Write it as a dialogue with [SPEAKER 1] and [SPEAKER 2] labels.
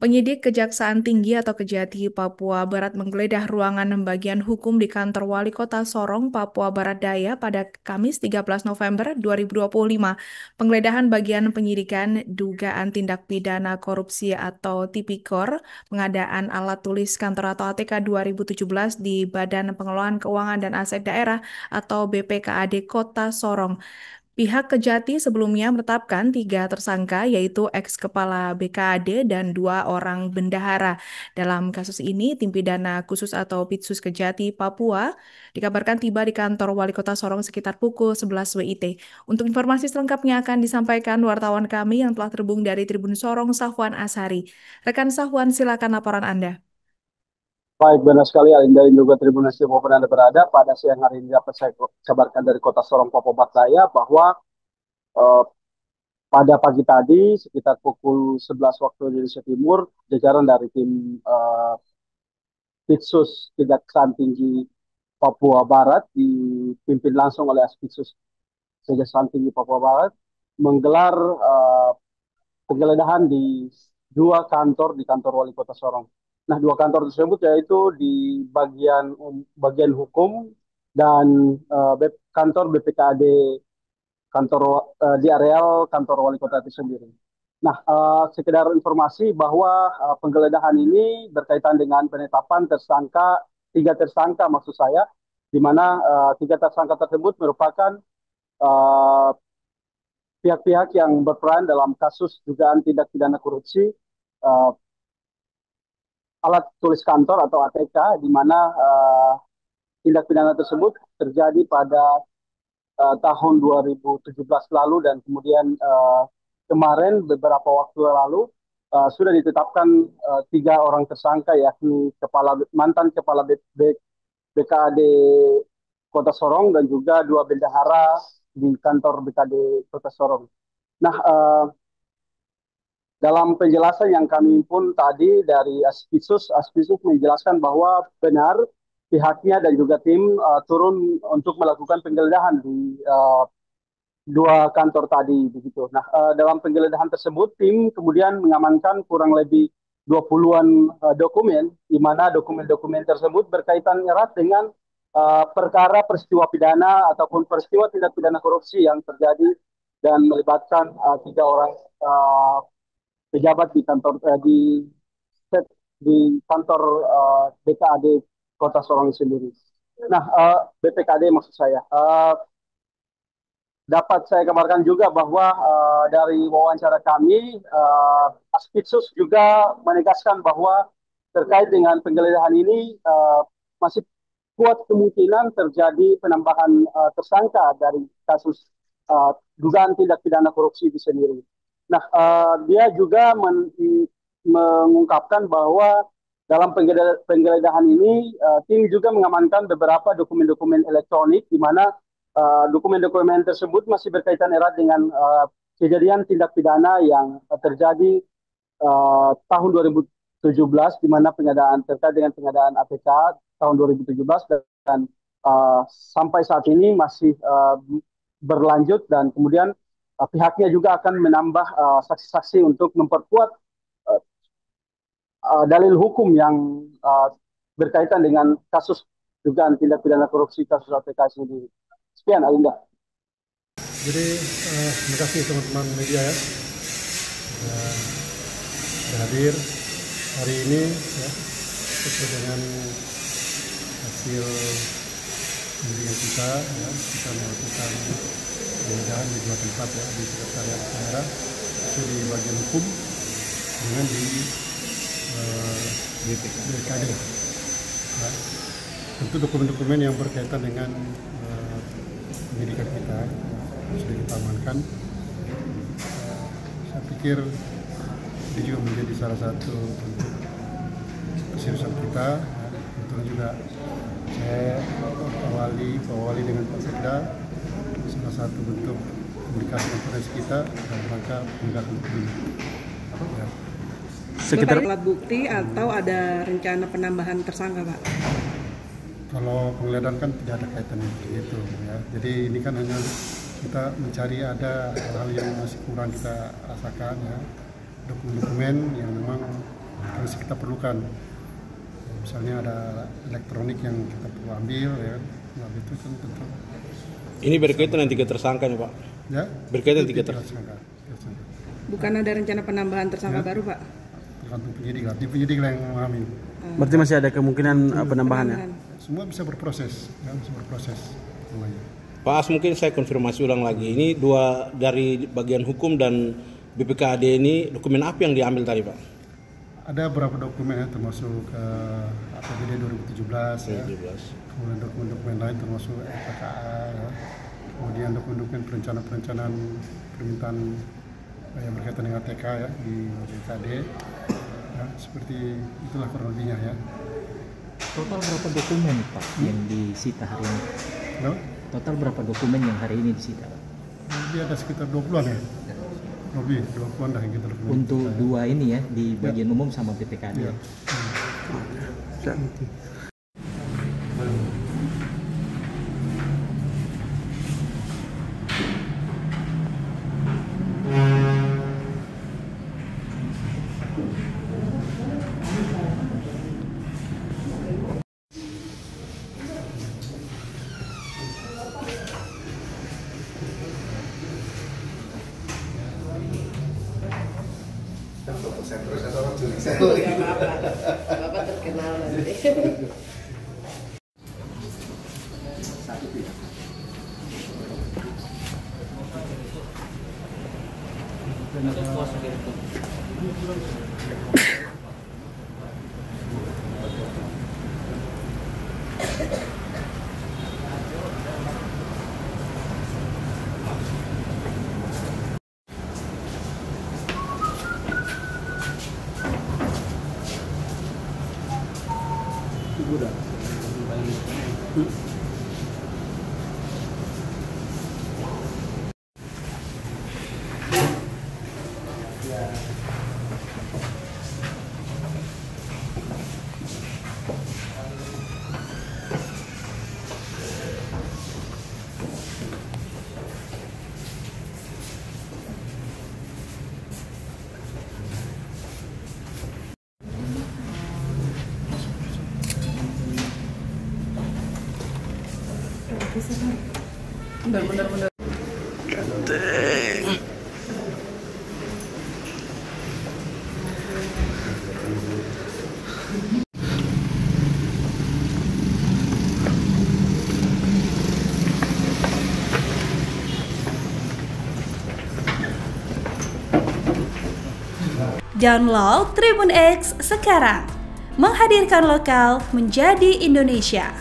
[SPEAKER 1] Penyidik Kejaksaan Tinggi atau Kejati Papua Barat menggeledah ruangan bagian hukum di kantor Wali Kota Sorong, Papua Barat Daya pada Kamis 13 November 2025. Penggeledahan bagian penyidikan dugaan tindak pidana korupsi atau Tipikor, pengadaan alat tulis kantor atau ATK 2017 di Badan Pengelolaan Keuangan dan Aset Daerah atau BPKAD Kota Sorong. Pihak Kejati sebelumnya menetapkan 3 tersangka, yaitu ex-kepala BKAD dan 2 orang bendahara. Dalam kasus ini, tim pidana khusus atau Pitsus Kejati Papua dikabarkan tiba di kantor Wali Kota Sorong sekitar pukul 11 WIT. Untuk informasi selengkapnya akan disampaikan wartawan kami yang telah terhubung dari Tribun Sorong, Safwan Asari. Rekan Safwan, silakan laporan Anda.
[SPEAKER 2] Baik, benar sekali Alinda dan juga Tribun dimanapun Anda berada. Pada siang hari ini dapat saya kabarkan dari Kota Sorong, Papua Barat Daya bahwa eh, pada pagi tadi sekitar pukul 11 waktu Indonesia Timur, jajaran dari tim Pitsus Kejaksaan Tinggi Papua Barat dipimpin langsung oleh Aspitsus Kejaksaan Tinggi Papua Barat menggelar penggeledahan di 2 kantor di kantor Wali Kota Sorong. Nah, 2 kantor tersebut yaitu di bagian hukum dan kantor BPKAD kantor di areal kantor Wali Kota itu sendiri. Nah, sekedar informasi bahwa penggeledahan ini berkaitan dengan penetapan 3 tersangka maksud saya, di mana 3 tersangka tersebut merupakan eh, pihak-pihak yang berperan dalam kasus dugaan tindak pidana korupsi uh, alat tulis kantor atau ATK, di mana tindak pidana tersebut terjadi pada tahun 2017 lalu dan kemudian kemarin beberapa waktu lalu sudah ditetapkan 3 orang tersangka, yakni mantan kepala BKAD Kota Sorong dan juga 2 bendahara di kantor BKAD Kota Sorong. Nah, dalam penjelasan yang kami pun tadi dari Aspitsus menjelaskan bahwa benar pihaknya dan juga tim turun untuk melakukan penggeledahan di 2 kantor tadi begitu. Nah, dalam penggeledahan tersebut tim kemudian mengamankan kurang lebih 20-an dokumen, di mana dokumen-dokumen tersebut berkaitan erat dengan perkara peristiwa pidana ataupun peristiwa tindak pidana korupsi yang terjadi dan melibatkan 3 orang uh, pejabat di kantor di kantor BKAD Kota Sorong sendiri. Nah, BPKD maksud saya. Dapat saya kabarkan juga bahwa dari wawancara kami, Aspitsus juga menegaskan bahwa terkait dengan penggeledahan ini masih kuat kemungkinan terjadi penambahan tersangka dari kasus dugaan tindak pidana korupsi itu sendiri. Nah, dia juga mengungkapkan bahwa dalam penggeledahan ini tim juga mengamankan beberapa dokumen-dokumen elektronik, di mana dokumen-dokumen tersebut masih berkaitan erat dengan kejadian tindak pidana yang terjadi tahun 2017, di mana terkait dengan pengadaan APK tahun 2017 dan sampai saat ini masih berlanjut, dan kemudian pihaknya juga akan menambah saksi-saksi untuk memperkuat dalil hukum yang berkaitan dengan kasus dugaan tindak pidana korupsi kasus APK sendiri. Sekian, Alinda.
[SPEAKER 3] Jadi terima kasih teman-teman media ya sudah hadir hari ini ya, sesuai dengan hasil penyelidikan kita melakukan penggeledahan di 2 tempat ya, di Sekretariat Daerah, itu di bagian hukum dengan di BKD ya. Tentu dokumen-dokumen yang berkaitan dengan penyidikan kita sudah kita amankan. Saya pikir ini juga menjadi salah satu bentuk keseriusan kita. Kebetulan juga saya awali dengan Pak Sekda, salah satu bentuk komunikasi konferensi kita dalam rangka penegakan hukum. Ya.
[SPEAKER 4] Sekitar alat bukti atau ada rencana penambahan tersangka, Pak?
[SPEAKER 3] Kalau penggeledahan kan tidak ada kaitannya itu ya. Jadi ini kan hanya kita mencari ada hal-hal yang masih kurang kita rasakan ya. Dokumen-dokumen yang memang masih kita perlukan. Misalnya ada elektronik yang kita perlu ambil, ya kan. Nah, itu kan tentu.
[SPEAKER 5] Ini berkaitan dengan 3 tersangka nih Pak?
[SPEAKER 3] Ya,
[SPEAKER 5] berkaitan 3 tersangka.
[SPEAKER 4] Bukan ada rencana penambahan tersangka baru, Pak?
[SPEAKER 3] Tergantung penyidik lah, di penyidik lah yang memahami.
[SPEAKER 6] Berarti masih ada kemungkinan penambahannya?
[SPEAKER 3] Semua bisa berproses, ya, bisa berproses semuanya.
[SPEAKER 5] Pak As, mungkin saya konfirmasi ulang lagi. Ini 2 dari bagian hukum dan BPKAD ini dokumen apa yang diambil tadi Pak?
[SPEAKER 3] Ada beberapa dokumen ya, termasuk APBD 2017 ya. Kemudian dokumen-dokumen lain termasuk FKA ya. Kemudian dokumen-dokumen perencanaan permintaan yang berkaitan dengan TK ya di BPKAD. Ya, seperti itulah kurang lebihnya ya.
[SPEAKER 7] Total berapa dokumen Pak yang disita hari ini?
[SPEAKER 3] No?
[SPEAKER 7] Total berapa dokumen yang hari ini disita Pak?
[SPEAKER 3] Jadi ada sekitar 20-an ya. Lebih 20-an dah yang kita dokumen.
[SPEAKER 7] Untuk dua ini ya, di bagian umum sama BPKAD.
[SPEAKER 3] Ya.
[SPEAKER 8] Bapak terkenal nanti.
[SPEAKER 1] Bener-bener.
[SPEAKER 9] Download Tribun X sekarang, menghadirkan lokal menjadi Indonesia.